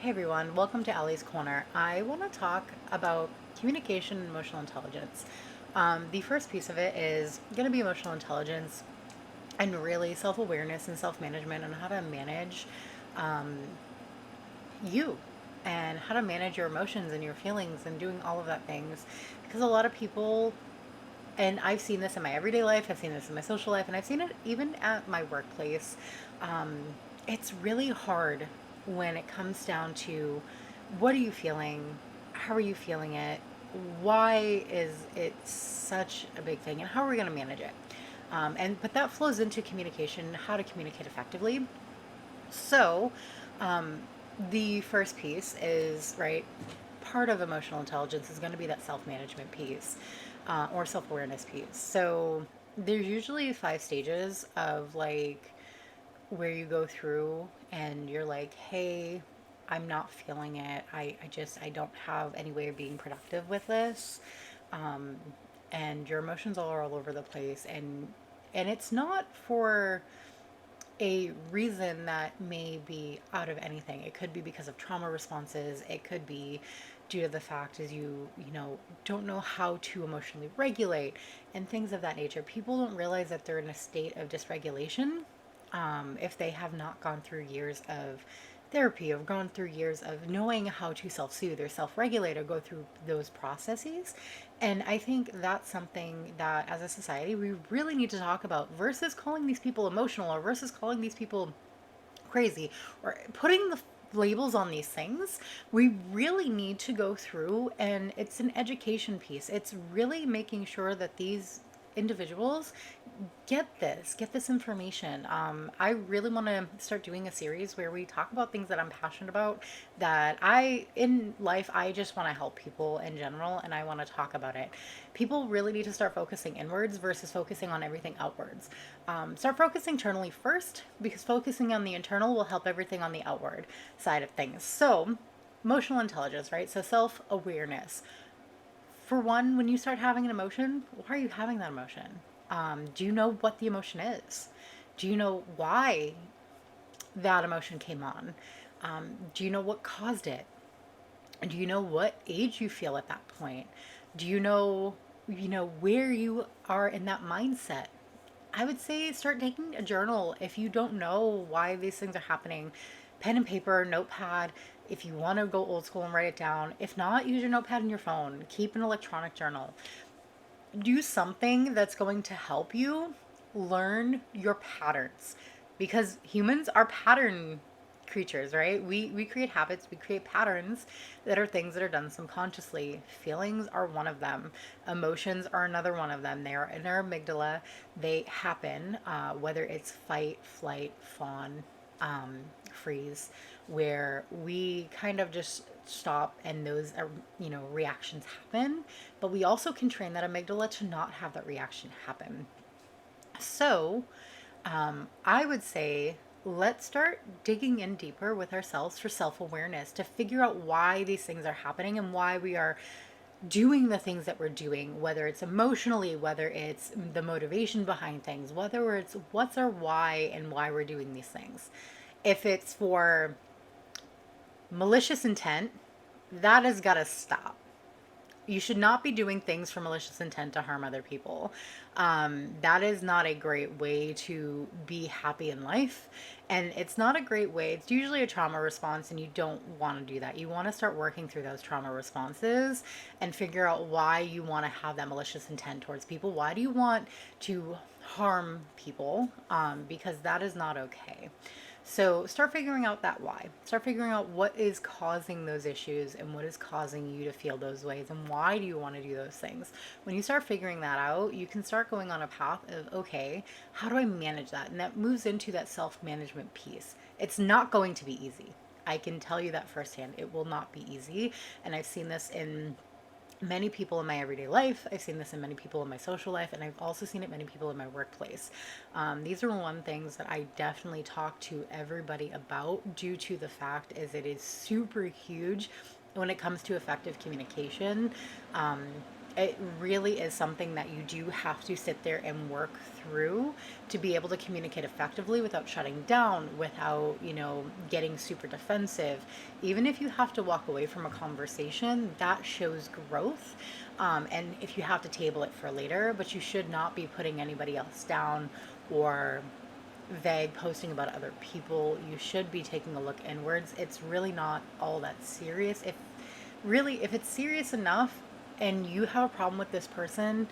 Hey everyone, welcome to Allie's Corner. I want to talk about communication and emotional intelligence. The first piece of it is going to be emotional intelligence and really self awareness and self management and how to manage um, you and how to manage your emotions and your feelings and doing all of that things. Because a lot of people, and I've seen this in my everyday life, I've seen this in my social life, and I've seen it even at my workplace. Um, it's really hard when it comes down to what are you feeling? How are you feeling it? Why is it such a big thing? And how are we going to manage it? But that flows into communication, how to communicate effectively. So, um, the first piece is right. Part of emotional intelligence is going to be that self management piece or self awareness piece. So, there's usually 5 stages of like where you go through and you're like, hey, I'm not feeling it. I don't have any way of being productive with this. Um, and your emotions are all over the place. And it's not for a reason that may be out of anything. It could be because of trauma responses. It could be due to the fact is you don't know how to emotionally regulate and things of that nature. People don't realize that they're in a state of dysregulation if they have not gone through years of therapy or gone through years of knowing how to self-soothe or self-regulate or go through those processes. And I think that's something that as a society we really need to talk about versus calling these people emotional or versus calling these people crazy or putting the labels on these things. We really need to go through, and it's an education piece. It's really making sure that these individuals get this information. I really want to start doing a series where we talk about things that I'm passionate about, that I in life I just want to help people in general, and I want to talk about it. People really need to start focusing inwards versus focusing on everything outwards. Start focusing internally first, because focusing on the internal will help everything on the outward side of things. So emotional intelligence, right? So self awareness. For one, when you start having an emotion, why are you having that emotion? Do you know what the emotion is? Do you know why that emotion came on? Do you know what caused it? Do you know what age you feel at that point? Do you know where you are in that mindset? I would say start taking a journal if you don't know why these things are happening. Pen and paper, notepad. If you want to go old school and write it down. If not, use your notepad in your phone. Keep an electronic journal. Do something that's going to help you learn your patterns because humans are pattern creatures, right? We create habits, we create patterns that are things that are done subconsciously. Feelings are one of them. Emotions are another one of them. They are in our amygdala. They happen, whether it's fight, flight, fawn, freeze, where we kind of just stop and those are, reactions happen, but we also can train that amygdala to not have that reaction happen. So I would say let's start digging in deeper with ourselves for self awareness to figure out why these things are happening and why we are doing the things that we're doing, whether it's emotionally, whether it's the motivation behind things, whether it's what's our why and why we're doing these things. If it's for malicious intent, that has got to stop. You should not be doing things for malicious intent to harm other people. That is not a great way to be happy in life. And it's not a great way. It's usually a trauma response, and you don't want to do that. You want to start working through those trauma responses and figure out why you want to have that malicious intent towards people. Why do you want to harm people? Because that is not okay. So start figuring out that why. Start figuring out what is causing those issues and what is causing you to feel those ways and why do you want to do those things. When you start figuring that out, you can start going on a path of, okay, how do I manage that? And that moves into that self management piece. It's not going to be easy. I can tell you that firsthand. It will not be easy. And I've seen this in many people in my everyday life. I've seen this in many people in my social life, and I've also seen it many people in my workplace. These are one things that I definitely talk to everybody about due to the fact is it is super huge when it comes to effective communication. Um, It really is something that you do have to sit there and work through to be able to communicate effectively without shutting down, without, getting super defensive. Even if you have to walk away from a conversation, that shows growth. And if you have to table it for later, but you should not be putting anybody else down or vague posting about other people. You should be taking a look inwards. It's really not all that serious. If it's serious enough and you have a problem with this person,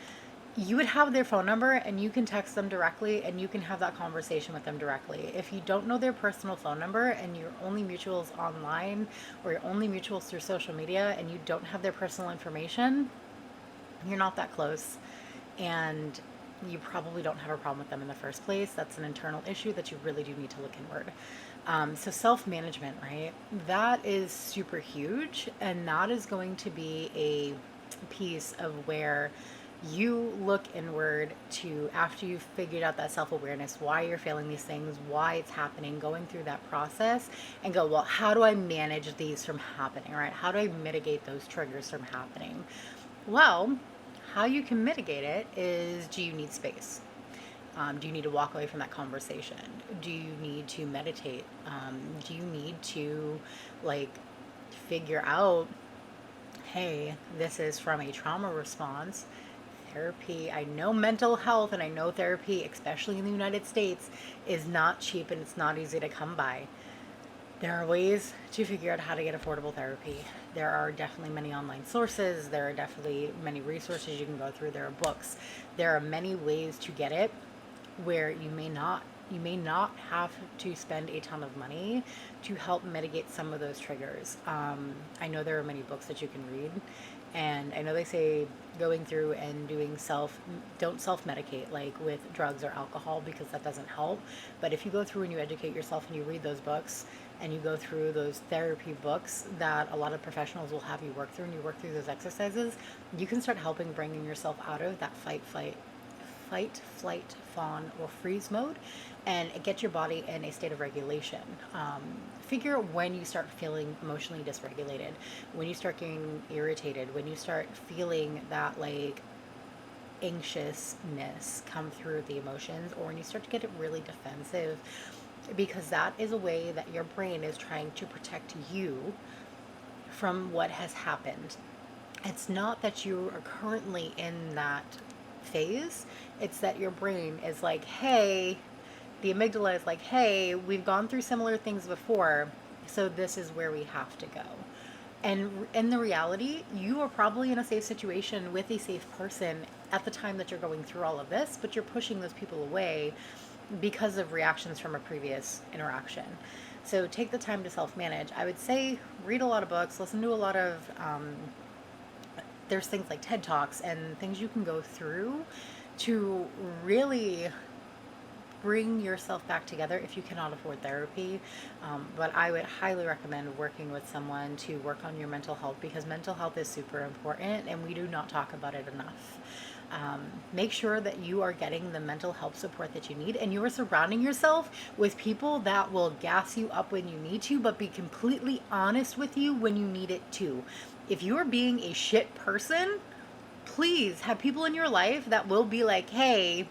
you would have their phone number and you can text them directly and you can have that conversation with them directly. If you don't know their personal phone number and your only mutuals online or your only mutuals through social media and you don't have their personal information, you're not that close. And you probably don't have a problem with them in the first place. That's an internal issue that you really do need to look inward. So self management, right? That is super huge. And that is going to be a piece of where you look inward to, after you've figured out that self awareness, why you're feeling these things, why it's happening, going through that process, and go, well, how do I manage these from happening, right? How do I mitigate those triggers from happening? Well, how you can mitigate it is, do you need space? Do you need to walk away from that conversation? Do you need to meditate? Do you need to like figure out, hey, this is from a trauma response? Therapy, I know mental health and I know therapy, especially in the United States, is not cheap and it's not easy to come by. There are ways to figure out how to get affordable therapy. There are definitely many online sources. There are definitely many resources you can go through. There are books. There are many ways to get it where you may not have to spend a ton of money to help mitigate some of those triggers. I know there are many books that you can read, and I know they say going through and don't self medicate like with drugs or alcohol because that doesn't help. But if you go through and you educate yourself and you read those books and you go through those therapy books that a lot of professionals will have you work through, and you work through those exercises, you can start helping bringing yourself out of that flight, fawn, or freeze mode and get your body in a state of regulation. Figure out when you start feeling emotionally dysregulated, when you start getting irritated, when you start feeling that like anxiousness come through the emotions, or when you start to get it really defensive, because that is a way that your brain is trying to protect you from what has happened. It's not that you are currently in that phase, it's that your brain is like, hey, the amygdala is like, hey, we've gone through similar things before, so this is where we have to go. And in the reality, you are probably in a safe situation with a safe person at the time that you're going through all of this, but you're pushing those people away because of reactions from a previous interaction. So take the time to self manage. I would say read a lot of books, listen to a lot of, there's things like TED Talks and things you can go through to really bring yourself back together if you cannot afford therapy. But I would highly recommend working with someone to work on your mental health, because mental health is super important and we do not talk about it enough. Make sure that you are getting the mental health support that you need, and you are surrounding yourself with people that will gas you up when you need to, but be completely honest with you when you need it too. If you are being a shit person, please have people in your life that will be like, hey,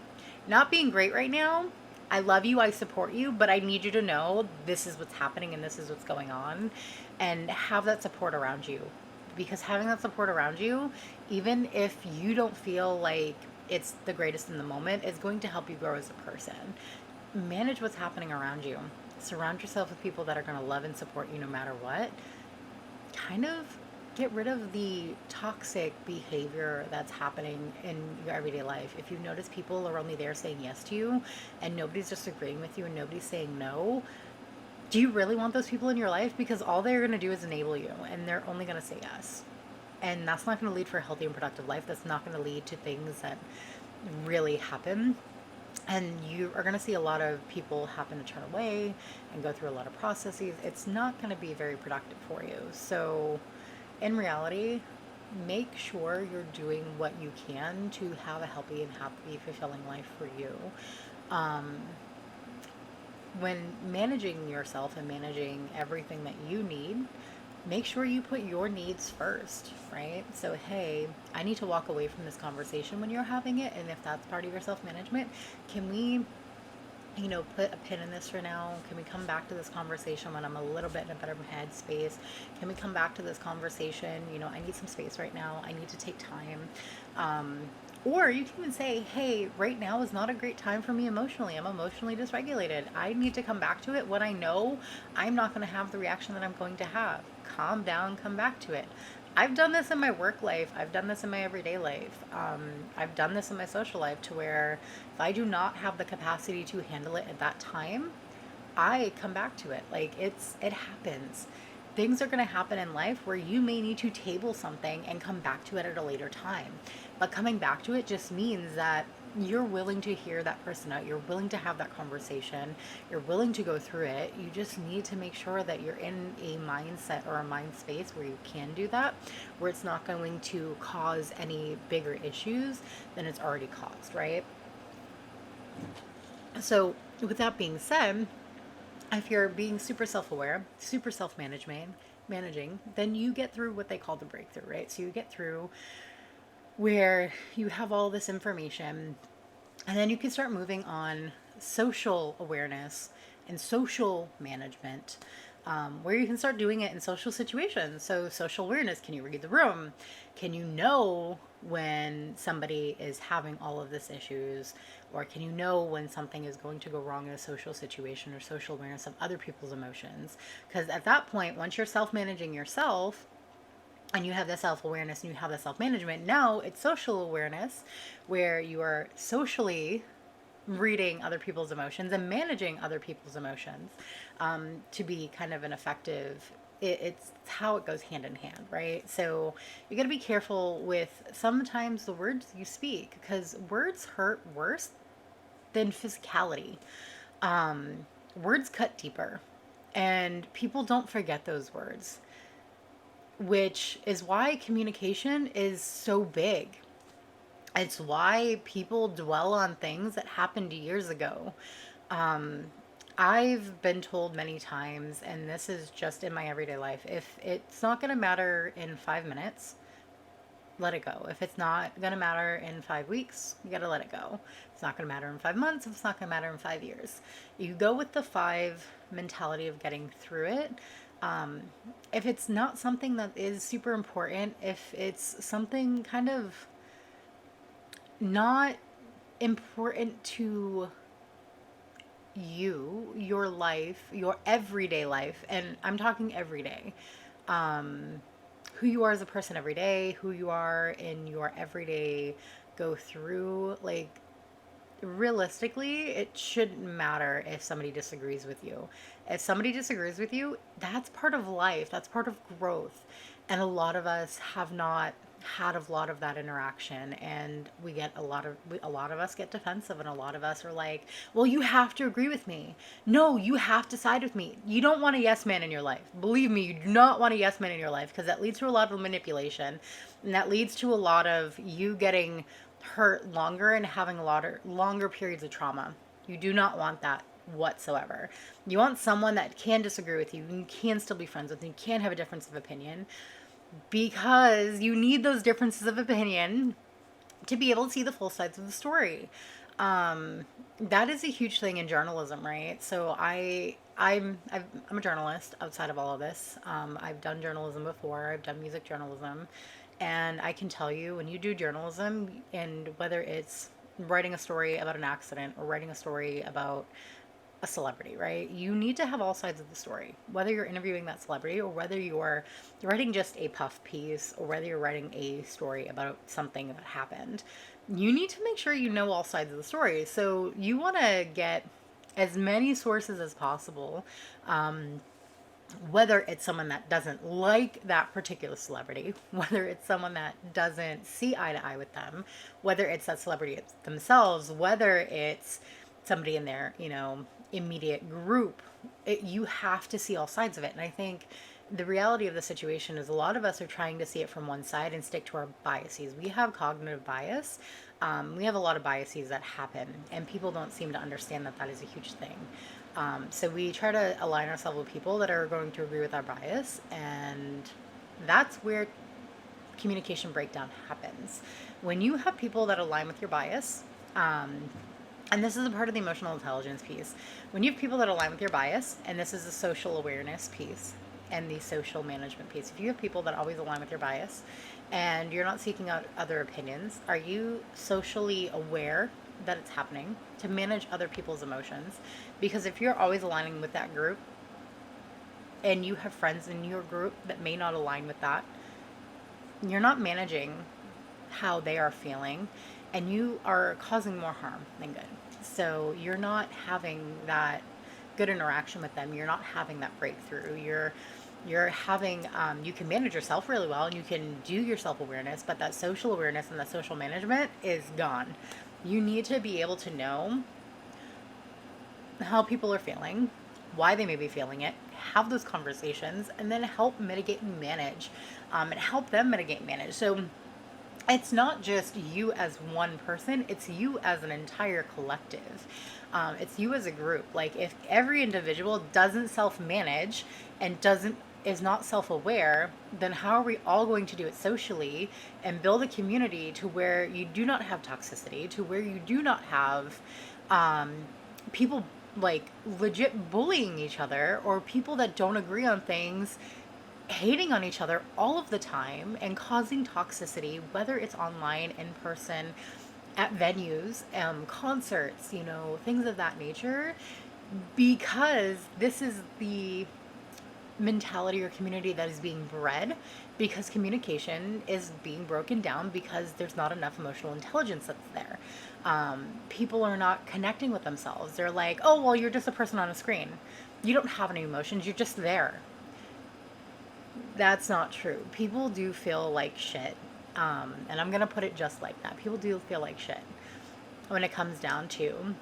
not being great right now. I love you, I support you, but I need you to know this is what's happening and this is what's going on, and have that support around you. Because having that support around you, even if you don't feel like it's the greatest in the moment, is going to help you grow as a person. Manage what's happening around you. Surround yourself with people that are going to love and support you no matter what. Kind of get rid of the toxic behavior that's happening in your everyday life. If you notice people are only there saying yes to you and nobody's just agreeing with you and nobody's saying no, do you really want those people in your life? Because all they're going to do is enable you and they're only going to say yes. And that's not going to lead for a healthy and productive life. That's not going to lead to things that really happen. And you are going to see a lot of people happen to turn away and go through a lot of processes. It's not going to be very productive for you. So, in reality, make sure you're doing what you can to have a healthy and happy, fulfilling life for you. Um, when managing yourself and managing everything that you need, make sure you put your needs first, right? So, hey, I need to walk away from this conversation when you're having it. And if that's part of your self management, can we, put a pin in this for now? Can we come back to this conversation when I'm a little bit in a better headspace? Can we come back to this conversation? I need some space right now. I need to take time. Um, or you can even say, hey, right now is not a great time for me emotionally. I'm emotionally dysregulated. I need to come back to it when I know I'm not going to have the reaction that I'm going to have. Calm down, come back to it. I've done this in my work life. I've done this in my everyday life. I've done this in my social life to where if I do not have the capacity to handle it at that time, I come back to it. Like it happens. Things are going to happen in life where you may need to table something and come back to it at a later time. But coming back to it just means that you're willing to hear that person out. You're willing to have that conversation. You're willing to go through it. You just need to make sure that you're in a mindset or a mind space where you can do that, where it's not going to cause any bigger issues than it's already caused, right? So, with that being said, if you're being super self-aware, super managing, then you get through what they call the breakthrough, right? So you get through where you have all this information, and then you can start moving on social awareness and social management, where you can start doing it in social situations. So, social awareness, can you read the room? Can you know when somebody is having all of this issues? Or can you know when something is going to go wrong in a social situation, or social awareness of other people's emotions? Because at that point, once you're self managing yourself, and you have the self awareness and you have the self management, now it's social awareness where you are socially reading other people's emotions and managing other people's emotions, to be kind of an effective. It's how it goes hand in hand, right? So you got to be careful with sometimes the words you speak, because words hurt worse than physicality. Words cut deeper, and people don't forget those words, which is why communication is so big. It's why people dwell on things that happened years ago. Um, I've been told many times, and this is just in my everyday life, if it's not going to matter in 5 minutes, let it go. If it's not going to matter in 5 weeks, you got to let it go. It's not going to matter in 5 months. If it's not going to matter in 5 years, you go with the five mentality of getting through it. Um, if it's not something that is super important, if it's something kind of not important to you, your life, your everyday life, and I'm talking everyday, um, who you are as a person every day, who you are in your everyday go through, like realistically, it shouldn't matter if somebody disagrees with you. If somebody disagrees with you, that's part of life, that's part of growth. And a lot of us have not had a lot of that interaction, and we get a lot of us get defensive, and a lot of us are like, well, you have to agree with me. No, you have to side with me. You don't want a yes man in your life. Believe me, you do not want a yes man in your life, because that leads to a lot of manipulation, and that leads to a lot of you getting hurt longer and having a lot of longer periods of trauma. You do not want that whatsoever. You want someone that can disagree with you and you can still be friends with, and you can have a difference of opinion, because you need those differences of opinion to be able to see the full sides of the story. That is a huge thing in journalism, right? So I'm a journalist outside of all of this. I've done journalism before. I've done music journalism, and I can tell you, when you do journalism, and whether it's writing a story about an accident or writing a story about a celebrity, right? You need to have all sides of the story. Whether you're interviewing that celebrity, or whether you're writing just a puff piece, or whether you're writing a story about something that happened, you need to make sure you know all sides of the story. So you want to get as many sources as possible. Um, Whether it's someone that doesn't like that particular celebrity, whether it's someone that doesn't see eye to eye with them, whether it's that celebrity themselves, whether it's somebody in their, immediate group, you have to see all sides of it. And I think the reality of the situation is a lot of us are trying to see it from one side and stick to our biases. We have cognitive bias. We have a lot of biases that happen, and people don't seem to understand that that is a huge thing. So we try to align ourselves with people that are going to agree with our bias, and that's where communication breakdown happens. When you have people that align with your bias, and this is a part of the emotional intelligence piece. When you have people that align with your bias, and this is the social awareness piece and the social management piece, if you have people that always align with your bias and you're not seeking out other opinions, are you socially aware that it's happening to manage other people's emotions? Because if you're always aligning with that group and you have friends in your group that may not align with that, you're not managing how they are feeling, and you are causing more harm than good. So you're not having that good interaction with them. You're not having that breakthrough. You're having you can manage yourself really well and you can do your self-awareness, but that social awareness and that social management is gone. You need to be able to know how people are feeling, why they may be feeling it, have those conversations, and then help mitigate and manage, and help them mitigate and manage. So it's not just you as one person, it's you as an entire collective. It's you as a group. Like, if every individual doesn't self-manage and doesn't is not self-aware, then how are we all going to do it socially and build a community to where you do not have toxicity, to where you do not have um, people like legit bullying each other, or people that don't agree on things hating on each other all of the time and causing toxicity, whether it's online, in person, at venues, concerts, things of that nature, because this is the mentality or community that is being bred, because communication is being broken down because there's not enough emotional intelligence that's there. People are not connecting with themselves. They're like, oh, well, you're just a person on a screen. You don't have any emotions. You're just there. That's not true. People do feel like shit. And I'm going to put it just like that. People do feel like shit when it comes down to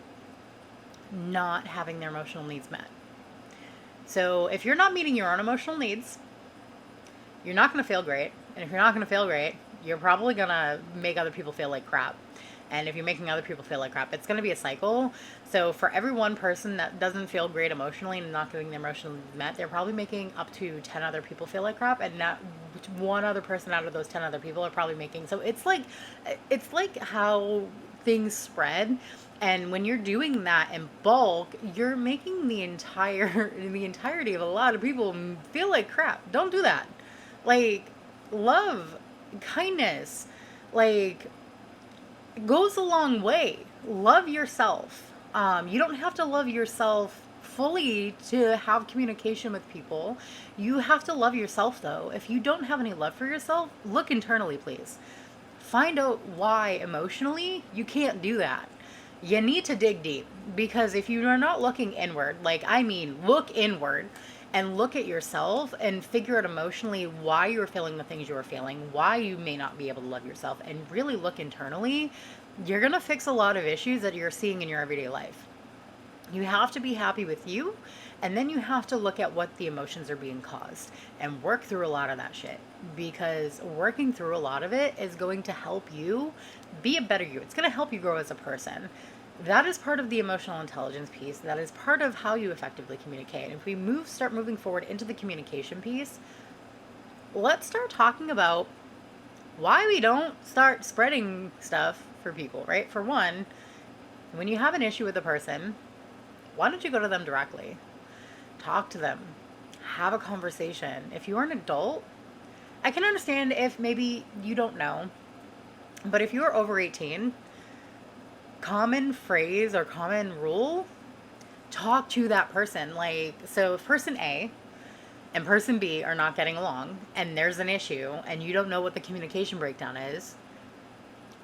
not having their emotional needs met. So if you're not meeting your own emotional needs, you're not going to feel great. And if you're not going to feel great, you're probably going to make other people feel like crap. And if you're making other people feel like crap, it's going to be a cycle. So for every one person that doesn't feel great emotionally and not getting their emotional needs met, they're probably making up to 10 other people feel like crap. And not one other person out of those 10 other people are probably making. So it's like how things spread. And when you're doing that in bulk, you're making the entirety of a lot of people feel like crap. Don't do that. Like, love, kindness, like, goes a long way. Love yourself. You don't have to love yourself fully to have communication with people. You have to love yourself, though. If you don't have any love for yourself, look internally, please. Find out why emotionally you can't do that. You need to dig deep, because if you are not looking inward, look inward and look at yourself and figure out emotionally why you're feeling the things you're feeling, why you may not be able to love yourself, and really look internally, you're going to fix a lot of issues that you're seeing in your everyday life. You have to be happy with you, and then you have to look at what the emotions are being caused and work through a lot of that shit, because working through a lot of it is going to help you be a better you. It's going to help you grow as a person. That is part of the emotional intelligence piece. That is part of how you effectively communicate. If we start moving forward into the communication piece, let's start talking about why we don't start spreading stuff for people, right? For one, when you have an issue with a person, why don't you go to them directly? Talk to them. Have a conversation. If you're an adult, I can understand if maybe you don't know, but if you're over 18, common phrase or common rule, talk to that person. Like, so if person A and person B are not getting along and there's an issue and you don't know what the communication breakdown is,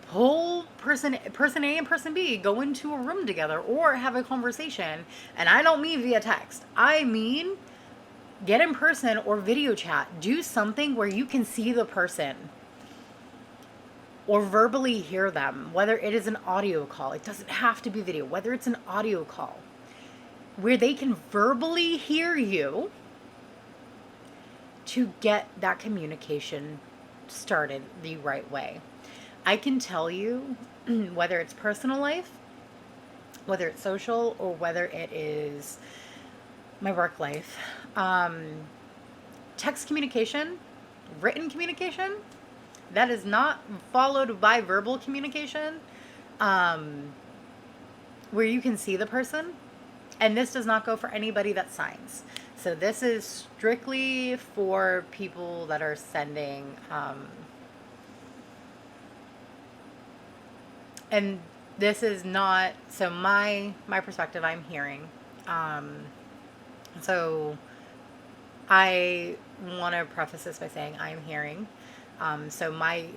pull person A and person B, go into a room together or have a conversation. And I don't mean via text. I mean get in person or video chat. Do something where you can see the person or verbally hear them, whether it is an audio call. It doesn't have to be video. Whether it's an audio call where they can verbally hear you, to get that communication started the right way. I can tell you, whether it's personal life, whether it's social or whether it is my work life. Um, Text communication, written communication, that is not followed by verbal communication, um, where you can see the person. And this does not go for anybody that signs. So this is strictly for people that are sending, and this is not, so my perspective, I'm hearing. Um, so I want to preface this by saying I'm hearing. So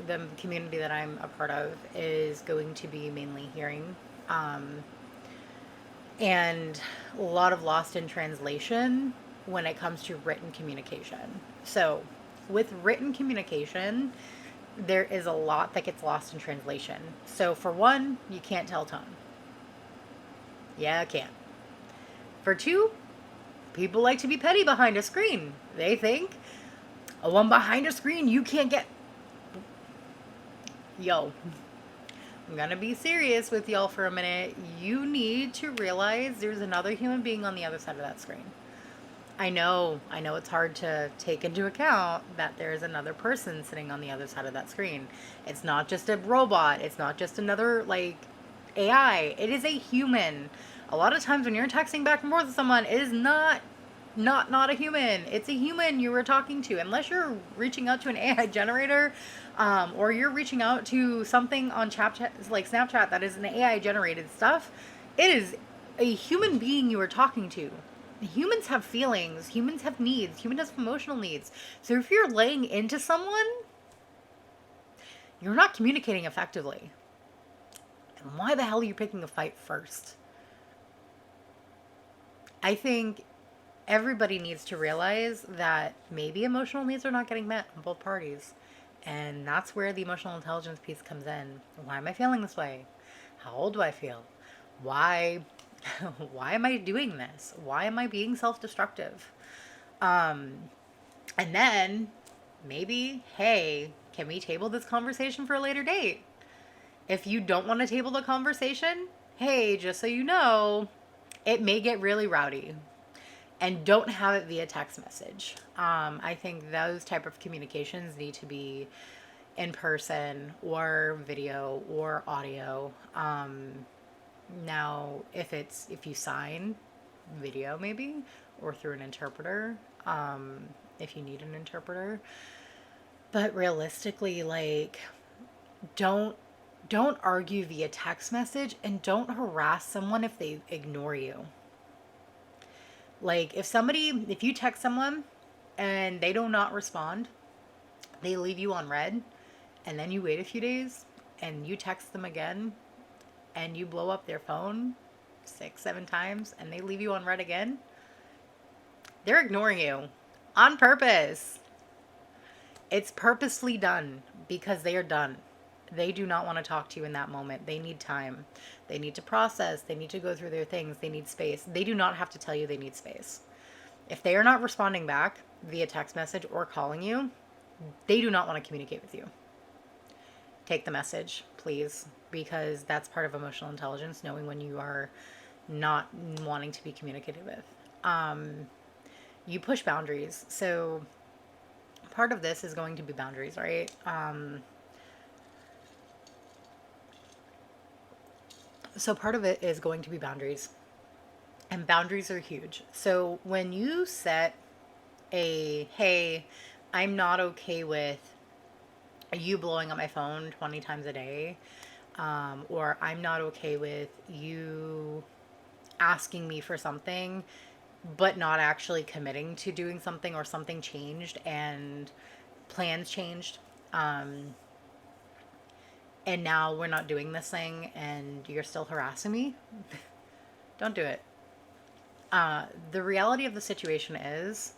the community that I'm a part of is going to be mainly hearing, um, and a lot of lost in translation when it comes to written communication. So with written communication, there is a lot that gets lost in translation. So for one, you can't tell tone. Yeah, I can't. For two, people like to be petty behind a screen. They think, oh, I'm behind a screen, you can't get. Yo, I'm gonna be serious with y'all for a minute. You need to realize there's another human being on the other side of that screen. I know it's hard to take into account that there's another person sitting on the other side of that screen. It's not just a robot, it's not just another like AI. It is a human. A lot of times when you're texting back and forth with someone, it is not a human. It's a human you were talking to. Unless you're reaching out to an AI generator, or you're reaching out to something on like Snapchat that is an AI generated stuff, it is a human being you are talking to. Humans have feelings, humans have needs, humans have emotional needs. So if you're laying into someone, you're not communicating effectively. And why the hell are you picking a fight first? I think everybody needs to realize that maybe emotional needs are not getting met on both parties. And that's where the emotional intelligence piece comes in. Why am I feeling this way? How old do I feel? Why why am I doing this? Why am I being self-destructive? Um and then maybe, hey, can we table this conversation for a later date? If you don't want to table the conversation, hey, just so you know, it may get really rowdy, and don't have it via text message. I think those type of communications need to be in person or video or audio. Now, if you sign, video maybe, or through an interpreter, if you need an interpreter. But realistically, like, don't don't argue via text message, and don't harass someone if they ignore you. Like if you text someone and they do not respond, they leave you on red, and then you wait a few days and you text them again and you blow up their phone 6, 7 times and they leave you on red again, they're ignoring you on purpose. It's purposely done because they are done. They do not want to talk to you in that moment. They need time. They need to process. They need to go through their things. They need space. They do not have to tell you they need space. If they are not responding back via text message or calling you, they do not want to communicate with you. Take the message, please, because that's part of emotional intelligence, knowing when you are not wanting to be communicated with. You push boundaries. So part of this is going to be boundaries, right? So part of it is going to be boundaries. And boundaries are huge. So when you set hey, I'm not okay with you blowing up my phone 20 times a day, or I'm not okay with you asking me for something, but not actually committing to doing something, or something changed and plans changed. And now we're not doing this thing and you're still harassing me. Don't do it. The reality of the situation is,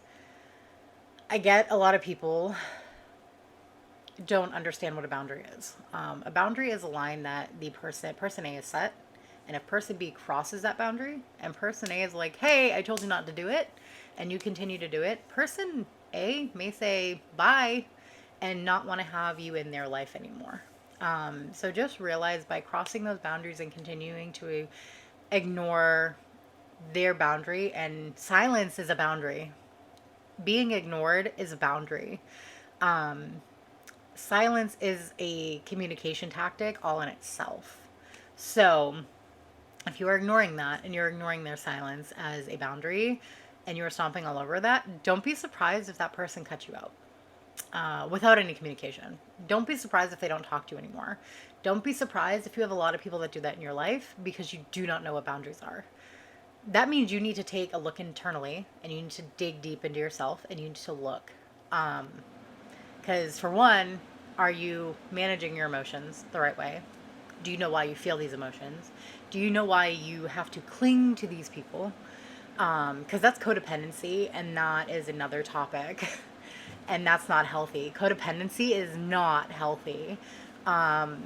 I get a lot of people don't understand what a boundary is. A boundary is a line that the person A is set, and if person B crosses that boundary, and person A is like, "Hey, I told you not to do it," and you continue to do it, person A may say bye and not want to have you in their life anymore. So just realize, by crossing those boundaries and continuing to ignore their boundary, and silence is a boundary. Being ignored is a boundary. Um, Silence is a communication tactic all in itself. So, if you are ignoring that and you're ignoring their silence as a boundary and you're stomping all over that, don't be surprised if that person cuts you out without any communication. Don't be surprised if they don't talk to you anymore. Don't be surprised if you have a lot of people that do that in your life because you do not know what boundaries are. That means you need to take a look internally and you need to dig deep into yourself and you need to look. Because, for one, are you managing your emotions the right way? Do you know why you feel these emotions? Do you know why you have to cling to these people? Because that's codependency, and that is another topic. And that's not healthy. Codependency is not healthy. Um,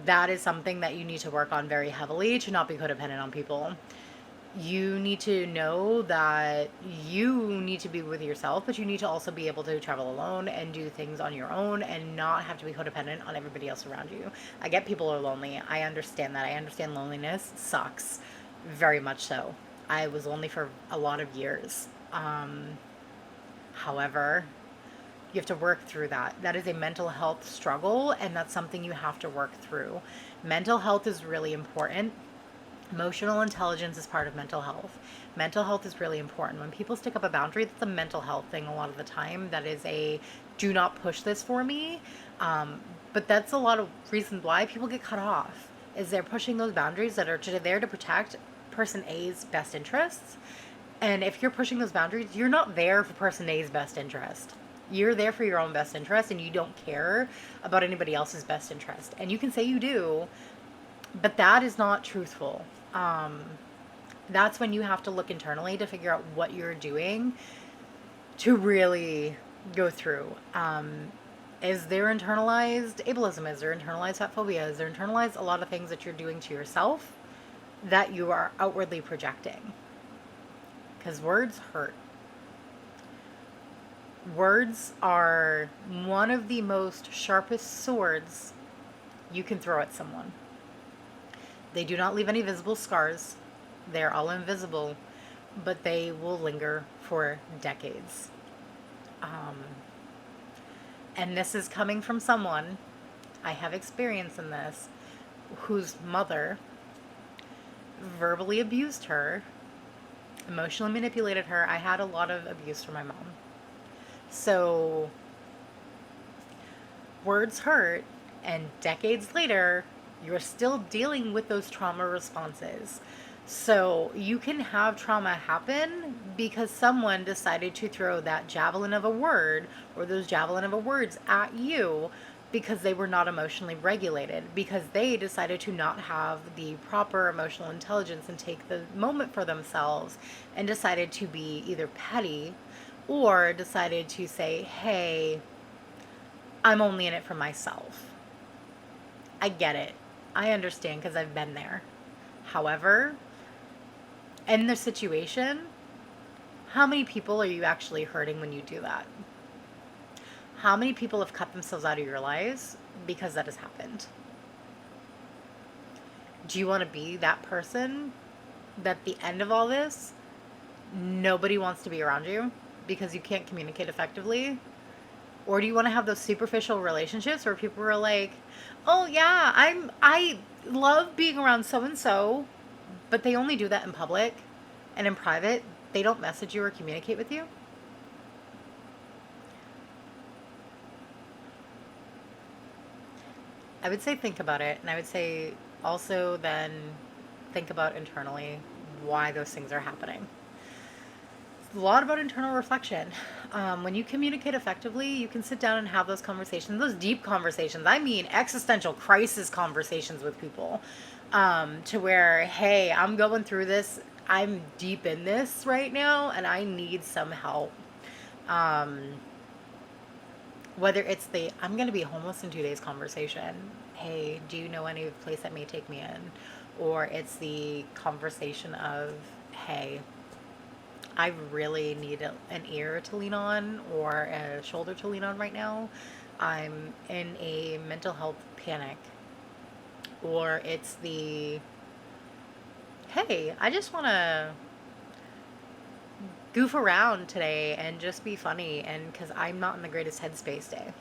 that is something that you need to work on very heavily to not be codependent on people. You need to know that you need to be with yourself, but you need to also be able to travel alone and do things on your own and not have to be codependent on everybody else around you. I get people are lonely. I understand that. I understand loneliness sucks. Very much so. I was lonely for a lot of years. However, you have to work through that. That is a mental health struggle, and that's something you have to work through. Mental health is really important. Emotional intelligence is part of mental health. Mental health is really important. When people stick up a boundary, that's a mental health thing a lot of the time. That is a do not push this for me. Um, but that's a lot of reasons why people get cut off. Is they're pushing those boundaries that are there to protect person A's best interests. And if you're pushing those boundaries, you're not there for person A's best interest. You're there for your own best interest and you don't care about anybody else's best interest. And you can say you do, but that is not truthful. Um, that's when you have to look internally to figure out what you're doing to really go through. Is there internalized ableism? Is there internalized fat phobia? Is there internalized a lot of things that you're doing to yourself that you are outwardly projecting? Because words hurt. Words are one of the most sharpest swords you can throw at someone. They do not leave any visible scars. They're all invisible, but they will linger for decades. Um, and this is coming from someone, I have experience in this, whose mother verbally abused her, emotionally manipulated her. I had a lot of abuse from my mom. So words hurt, and decades later, you're still dealing with those trauma responses. So you can have trauma happen because someone decided to throw that javelin of a word or those javelin of a words at you because they were not emotionally regulated, because they decided to not have the proper emotional intelligence and take the moment for themselves and decided to be either petty or decided to say, hey, I'm only in it for myself. I get it. I understand because I've been there. However, in the situation, how many people are you actually hurting when you do that? How many people have cut themselves out of your lives because that has happened? Do you want to be that person that at the end of all this, nobody wants to be around you because you can't communicate effectively? Or do you want to have those superficial relationships where people are like, "Oh yeah, I love being around so and so," but they only do that in public and in private, they don't message you or communicate with you? I would say think about it, and I would say also then think about internally why those things are happening. It's a lot about internal reflection. When you communicate effectively, you can sit down and have those conversations, those deep conversations. I mean, existential crisis conversations with people, to where, hey, I'm going through this. I'm deep in this right now, and I need some help. Um, Whether it's the I'm going to be homeless in 2 days conversation, hey, do you know any place that may take me in? Or it's the conversation of, hey, I really need an ear to lean on or a shoulder to lean on right now. I'm in a mental health panic. Or it's the, hey, I just want to goof around today and just be funny, and because I'm not in the greatest headspace day.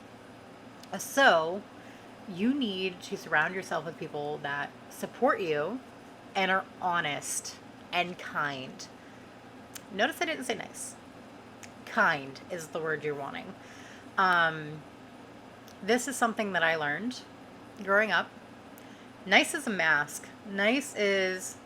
So, you need to surround yourself with people that support you and are honest and kind. Notice I didn't say nice. Kind is the word you're wanting. Um, this is something that I learned growing up. Nice is a mask. Nice is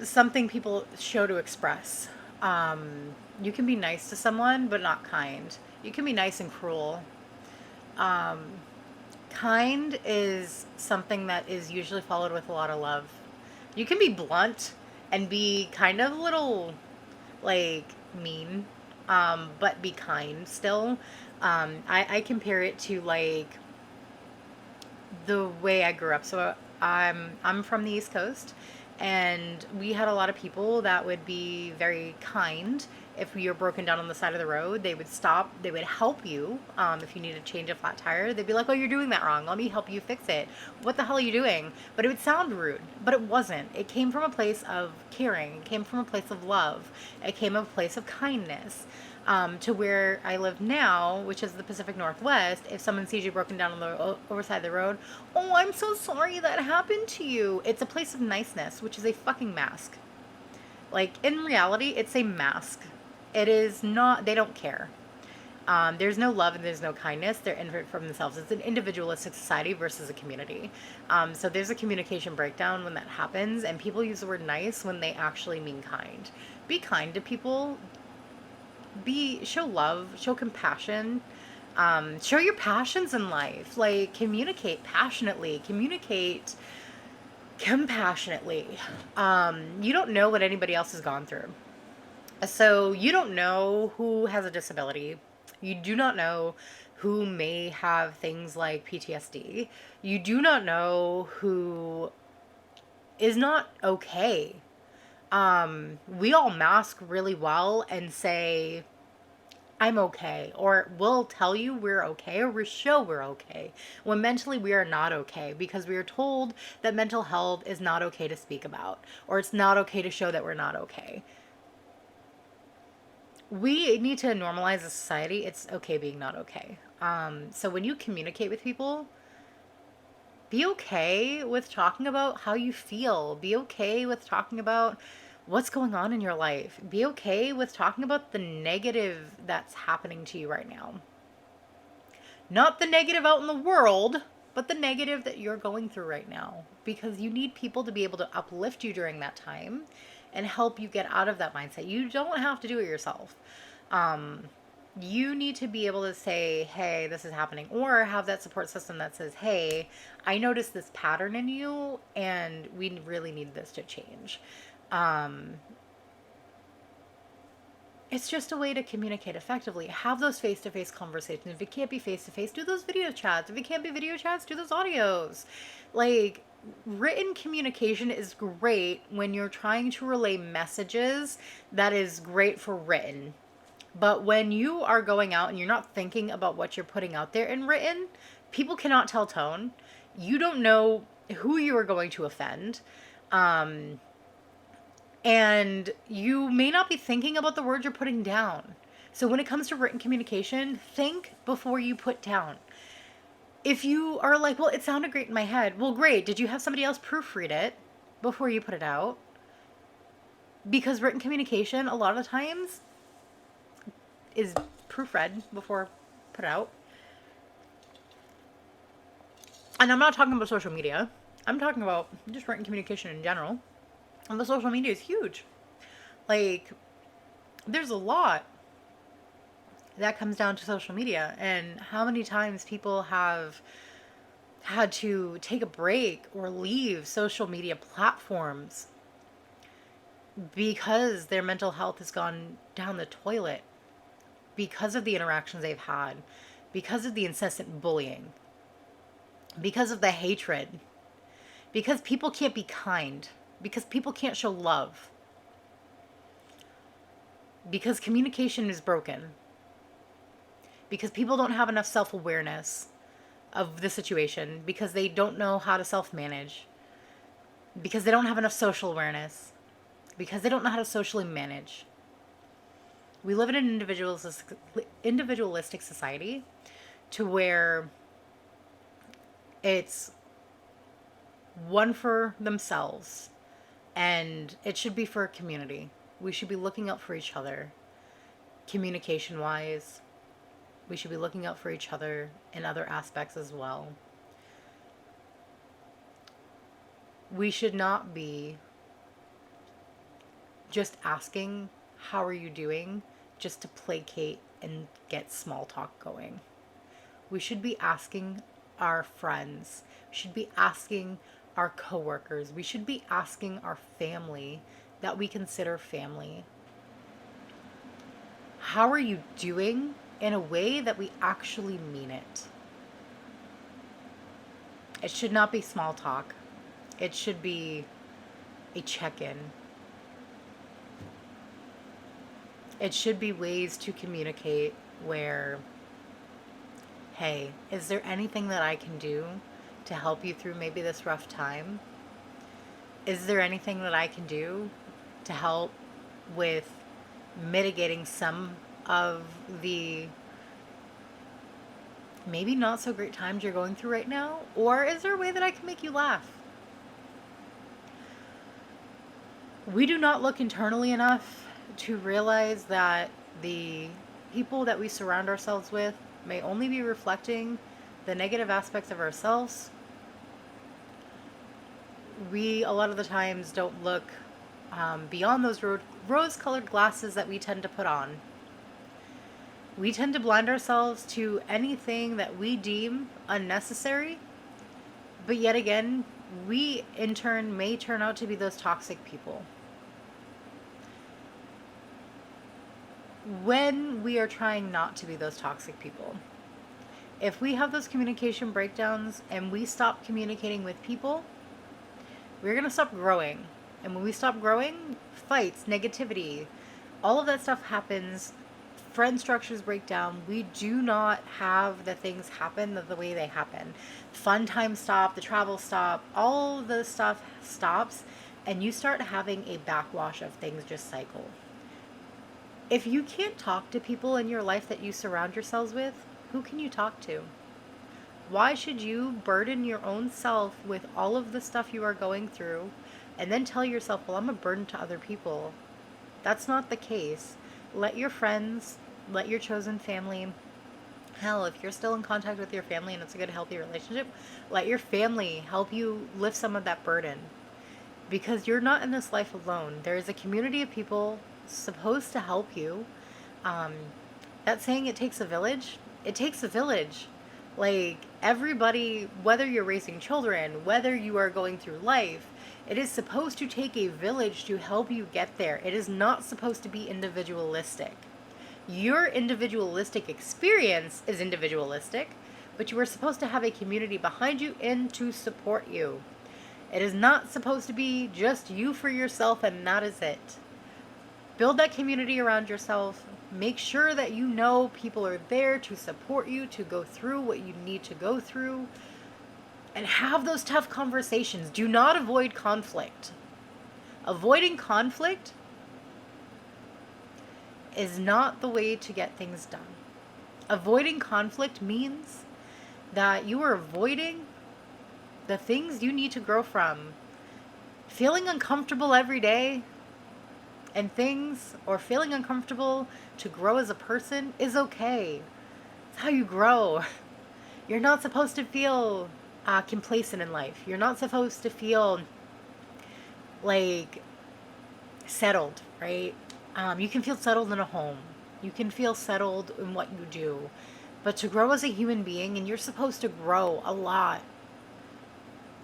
something people show to express. You can be nice to someone, but not kind. You can be nice and cruel. Um, Kind is something that is usually followed with a lot of love. You can be blunt and be kind of a little like mean, but be kind still. I compare it to like the way I grew up. So I'm from the East Coast, and we had a lot of people that would be very kind. If you're broken down on the side of the road, they would stop. They would help you. If you need to change a flat tire, they'd be like, "Oh, you're doing that wrong. Let me help you fix it." What the hell are you doing? But it would sound rude, but it wasn't. It came from a place of caring. It came from a place of love. It came from a place of kindness. To where I live now, which is the Pacific Northwest, if someone sees you broken down on the overside of the road, oh, I'm so sorry that happened to you. It's a place of niceness, which is a fucking mask. Like, in reality, it's a mask. It is not, they don't care. There's no love and there's no kindness. They're in it for themselves. It's an individualistic society versus a community. So there's a communication breakdown when that happens, and people use the word nice when they actually mean kind. Be kind to people, show love, show compassion, show your passions in life. Like, communicate passionately, communicate compassionately. You don't know what anybody else has gone through. So you don't know who has a disability. You do not know who may have things like PTSD. You do not know who is not okay. We all mask really well and say, I'm okay, or we'll tell you we're okay, or we show we're okay, when mentally we are not okay because we are told that mental health is not okay to speak about, or it's not okay to show that we're not okay. We need to normalize a society. It's okay being not okay. So when you communicate with people, be okay with talking about how you feel. Be okay with talking about what's going on in your life. Be okay with talking about the negative that's happening to you right now. Not the negative out in the world, but the negative that you're going through right now. Because you need people to be able to uplift you during that time and help you get out of that mindset. You don't have to do it yourself. Um, you need to be able to say, hey, this is happening, or have that support system that says, hey, I noticed this pattern in you, and we really need this to change. Um, it's just a way to communicate effectively. Have those face to face conversations. If it can't be face to face, do those video chats. If it can't be video chats, do those audios. Like, written communication is great when you're trying to relay messages, that is great for written. But when you are going out and you're not thinking about what you're putting out there in written, people cannot tell tone. You don't know who you are going to offend. Um, and you may not be thinking about the words you're putting down. So when it comes to written communication, think before you put down. If you are like, well, it sounded great in my head. Well, great. Did you have somebody else proofread it before you put it out? Because written communication, a lot of the times, is proofread before put out. And I'm not talking about social media. I'm talking about just written communication in general. And the social media is huge. Like, there's a lot that comes down to social media, and how many times people have had to take a break or leave social media platforms because their mental health has gone down the toilet, because of the interactions they've had, because of the incessant bullying, because of the hatred, because people can't be kind, because people can't show love, because communication is broken, because people don't have enough self awareness of the situation, because they don't know how to self manage. because they don't have enough social awareness, because they don't know how to socially manage. We live in an individualistic society to where it's one for themselves, and it should be for a community. We should be looking out for each other, communication wise. We should be looking out for each other in other aspects as well. We should not be just asking, "How are you doing?" just to placate and get small talk going. We should be asking our friends. We should be asking our coworkers. We should be asking our family that we consider family. How are you doing, in a way that we actually mean it? It should not be small talk. It should be a check in. It should be ways to communicate where, hey, is there anything that I can do to help you through maybe this rough time? Is there anything that I can do to help with mitigating some of the maybe not so great times you're going through right now? Or is there a way that I can make you laugh? We do not look internally enough to realize that the people that we surround ourselves with may only be reflecting the negative aspects of ourselves. We, a lot of the times, don't look beyond those rose colored glasses that we tend to put on. We tend to blind ourselves to anything that we deem unnecessary, but yet again, we in turn may turn out to be those toxic people. When we are trying not to be those toxic people, if we have those communication breakdowns and we stop communicating with people, we're going to stop growing. And when we stop growing, fights, negativity, all of that stuff happens. Friend structures break down. We do not have the things happen the way they happen. Fun times stop, the travel stop, all the stuff stops, and you start having a backwash of things just cycle. If you can't talk to people in your life that you surround yourselves with, who can you talk to? Why should you burden your own self with all of the stuff you are going through and then tell yourself, well, I'm a burden to other people? That's not the case. Let your friends, let your chosen family, hell, if you're still in contact with your family and it's a good, healthy relationship, let your family help you lift some of that burden. Because you're not in this life alone. There is a community of people supposed to help you. That saying, it takes a village, it takes a village. Like, everybody, whether you're raising children, whether you are going through life, it is supposed to take a village to help you get there. It is not supposed to be individualistic. Your individualistic experience is individualistic, but you are supposed to have a community behind you and to support you. It is not supposed to be just you for yourself and that is it. Build that community around yourself. Make sure that you know people are there to support you, to go through what you need to go through, and have those tough conversations. Do not avoid conflict. Avoiding conflict is not the way to get things done. Avoiding conflict means that you are avoiding the things you need to grow from. Feeling uncomfortable every day and things, or feeling uncomfortable to grow as a person, is okay. It's how you grow. You're not supposed to feel complacent in life. You're not supposed to feel like settled, right? You can feel settled in a home. You can feel settled in what you do. But to grow as a human being, and you're supposed to grow a lot.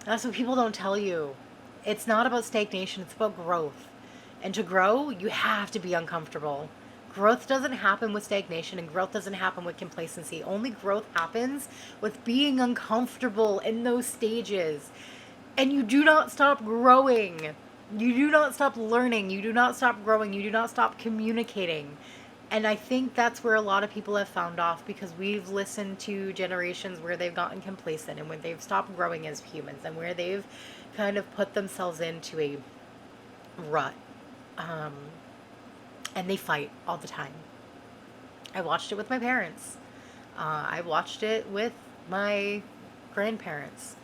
That's what people don't tell you. It's not about stagnation, it's about growth. And to grow, you have to be uncomfortable. Growth doesn't happen with stagnation, and growth doesn't happen with complacency. Only growth happens with being uncomfortable in those stages. And you do not stop growing. You do not stop learning. You do not stop growing. You do not stop communicating. And I think that's where a lot of people have found off, because we've listened to generations where they've gotten complacent and when they've stopped growing as humans and where they've kind of put themselves into a rut. Um, and they fight all the time. I watched it with my parents. I watched it with my grandparents.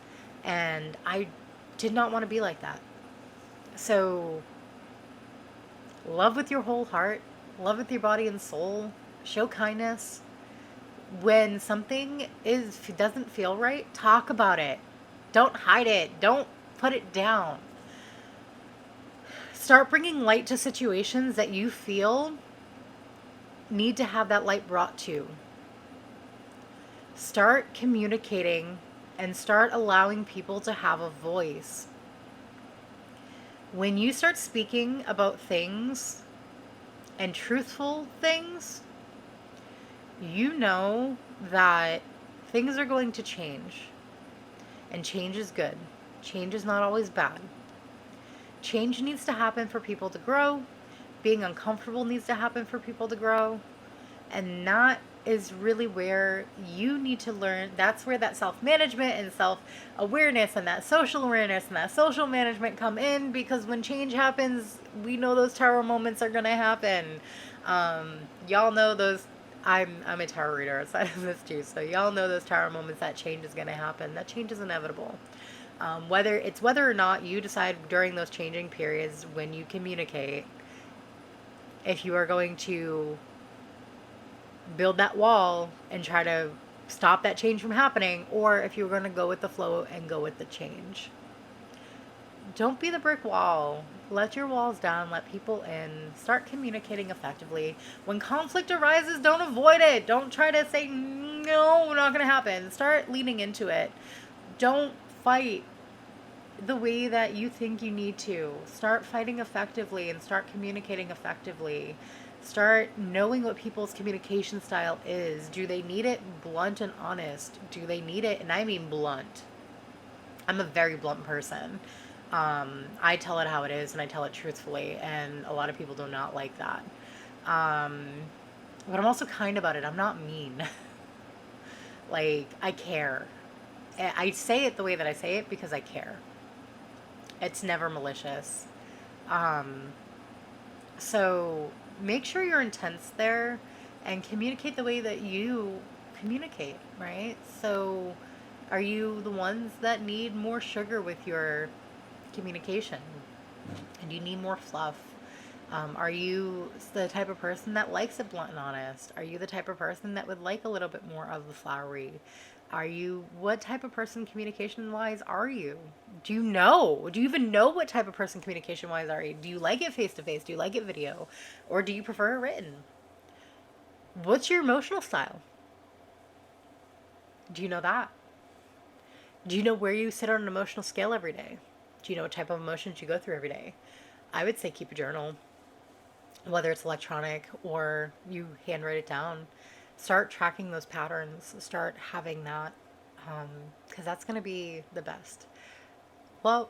And I did not want to be like that. So, love with your whole heart, love with your body and soul, show kindness. When something doesn't feel right, talk about it. Don't hide it. Don't put it down. Start bringing light to situations that you feel need to have that light brought to. Start communicating and start allowing people to have a voice. When you start speaking about things and truthful things, you know that things are going to change. And change is good. Change is not always bad. Change needs to happen for people to grow. Being uncomfortable needs to happen for people to grow. And that is really where you need to learn. That's where that self-management and self-awareness and that social awareness and that social management come in, because when change happens, we know those tower moments are going to happen. Y'all know those. I'm a tarot reader outside of this too, so y'all know those tower moments that change is going to happen. That change is inevitable. Whether or not you decide during those changing periods when you communicate, if you are going to build that wall and try to stop that change from happening, or if you're going to go with the flow and go with the change. Don't be the brick wall. Let your walls down, let people in, start communicating effectively. When conflict arises, don't avoid it. Don't try to say, no, not going to happen. Start leaning into it. Don't fight the way that you think you need to. Start fighting effectively and start communicating effectively. Start knowing what people's communication style is. Do they need it blunt and honest? Do they need it? And I mean blunt. I'm a very blunt person. I tell it how it is and I tell it truthfully, and a lot of people do not like that. But I'm also kind about it. I'm not mean. Like, I care. I say it the way that I say it because I care. It's never malicious. Um, so make sure your intent's there and communicate the way that you communicate, right? So are you the ones that need more sugar with your communication? And you need more fluff? Are you the type of person that likes it blunt and honest? Are you the type of person that would like a little bit more of the flowery? What type of person communication wise are you? Do you know? Do you even know what type of person communication wise are you? Do you like it face to face? Do you like it video? Or do you prefer it written? What's your emotional style? Do you know that? Do you know where you sit on an emotional scale every day? Do you know what type of emotions you go through every day? I would say keep a journal, whether it's electronic or you handwrite it down. Start tracking those patterns. Start having that, because that's going to be the best. Well,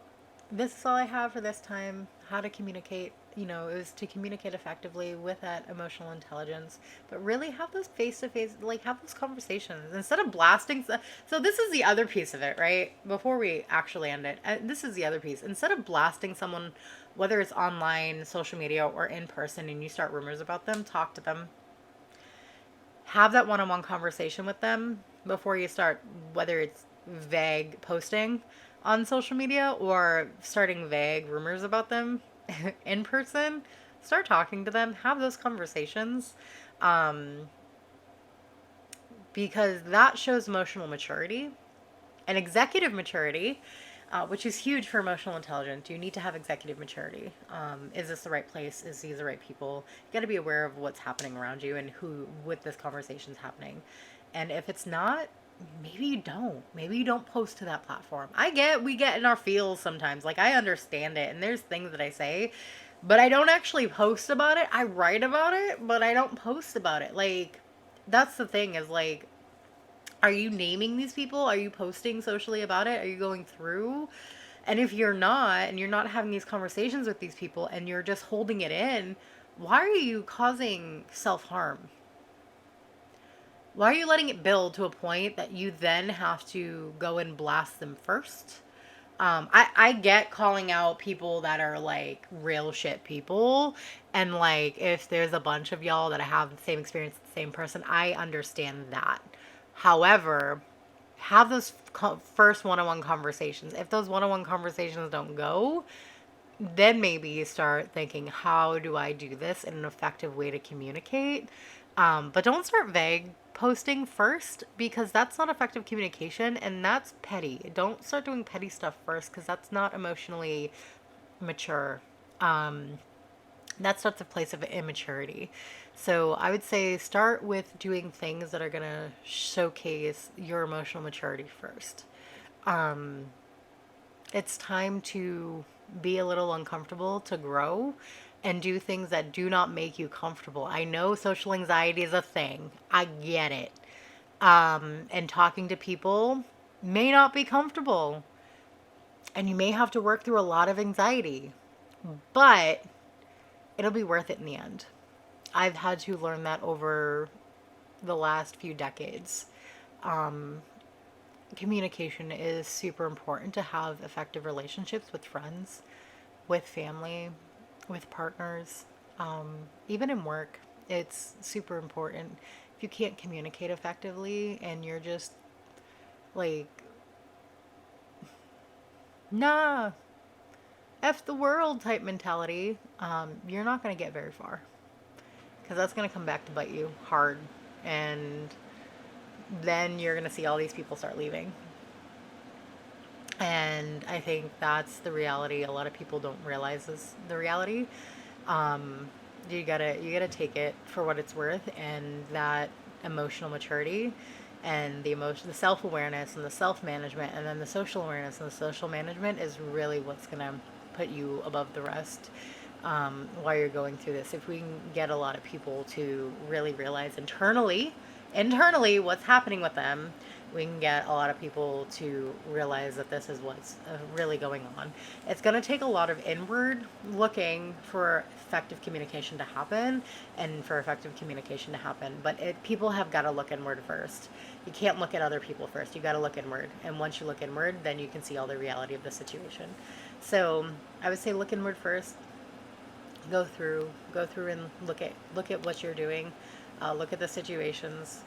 this is all I have for this time. How to communicate, is to communicate effectively with that emotional intelligence, but really have those face to face, like have those conversations instead of blasting. So, this is the other piece of it, right? Before we actually end it, this is the other piece. Instead of blasting someone, whether it's online, social media, or in person, and you start rumors about them, talk to them. Have that one on one conversation with them before you start, whether it's vague posting on social media or starting vague rumors about them in person. Start talking to them, have those conversations, um, because that shows emotional maturity and executive maturity, which is huge for emotional intelligence. You need to have executive maturity. Is this the right place? Is these the right people? You got to be aware of what's happening around you and who with this conversation's happening. And if it's not, maybe you don't. Maybe you don't post to that platform. We get in our feels sometimes. Like, I understand it, and there's things that I say, but I don't actually post about it. I write about it, but I don't post about it. Like, that's the thing is, like, are you naming these people? Are you posting socially about it? Are you going through? And if you're not, and you're not having these conversations with these people, and you're just holding it in, why are you causing self-harm? Why are you letting it build to a point that you then have to go and blast them first? I get calling out people that are like real shit people. And like, if there's a bunch of y'all that have the same experience with the same person, I understand that. However, have those first one on one conversations. If those one on one conversations don't go, then maybe you start thinking, how do I do this in an effective way to communicate? But don't start vague posting first, because that's not effective communication and that's petty. Don't start doing petty stuff first, because that's not emotionally mature. Um, that starts a place of immaturity. So I would say start with doing things that are going to showcase your emotional maturity first. Um, it's time to be a little uncomfortable, to grow and do things that do not make you comfortable. I know social anxiety is a thing. I get it. And talking to people may not be comfortable. And you may have to work through a lot of anxiety, but it'll be worth it in the end. I've had to learn that over the last few decades. Um, Communication is super important to have effective relationships with friends, with family, with partners, even in work. It's super important. If you can't communicate effectively and you're just like, nah, F the world type mentality, you're not going to get very far, because that's going to come back to bite you hard. And then you're going to see all these people start leaving. And I think that's the reality. A lot of people don't realize is the reality. Um, you gotta take it for what it's worth, and that emotional maturity, and the self awareness, and the self management, and then the social awareness and the social management is really what's gonna put you above the rest. While you're going through this, if we can get a lot of people to really realize internally what's happening with them, we can get a lot of people to realize that this is what's really going on. It's going to take a lot of inward looking for effective communication to happen, and for effective communication to happen. But people have got to look inward first. You can't look at other people first. You got to look inward. And once you look inward, then you can see all the reality of the situation. So I would say look inward first. Go through and look at what you're doing. Look at the situations.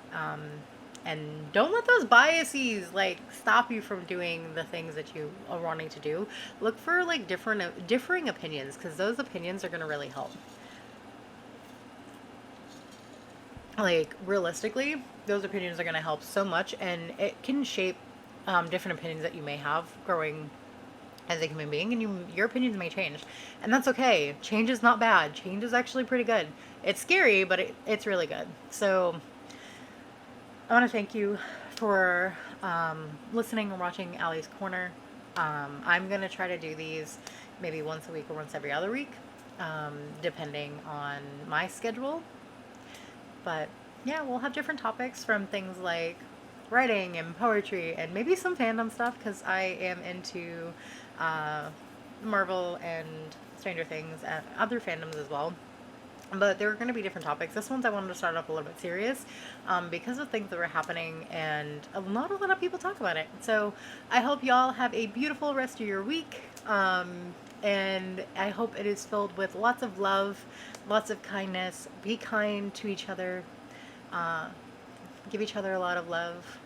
And don't let those biases like stop you from doing the things that you are wanting to do. Look for like differing opinions, because those opinions are going to really help. Like realistically, those opinions are going to help so much, and it can shape different opinions that you may have growing as a human being, and your opinions may change, and that's okay. Change is not bad. Change is actually pretty good. It's scary, but it's really good. So I want to thank you for listening and watching Allie's Corner. I'm going to try to do these maybe once a week or once every other week, depending on my schedule. But yeah, we'll have different topics, from things like writing and poetry and maybe some fandom stuff, because I am into uh, Marvel and Stranger Things and other fandoms as well. But there are going to be different topics. This one's I wanted to start off a little bit serious, because of things that were happening, and not a lot of people talk about it. So I hope y'all have a beautiful rest of your week. And I hope it is filled with lots of love, lots of kindness. Be kind to each other. Uh, Give each other a lot of love.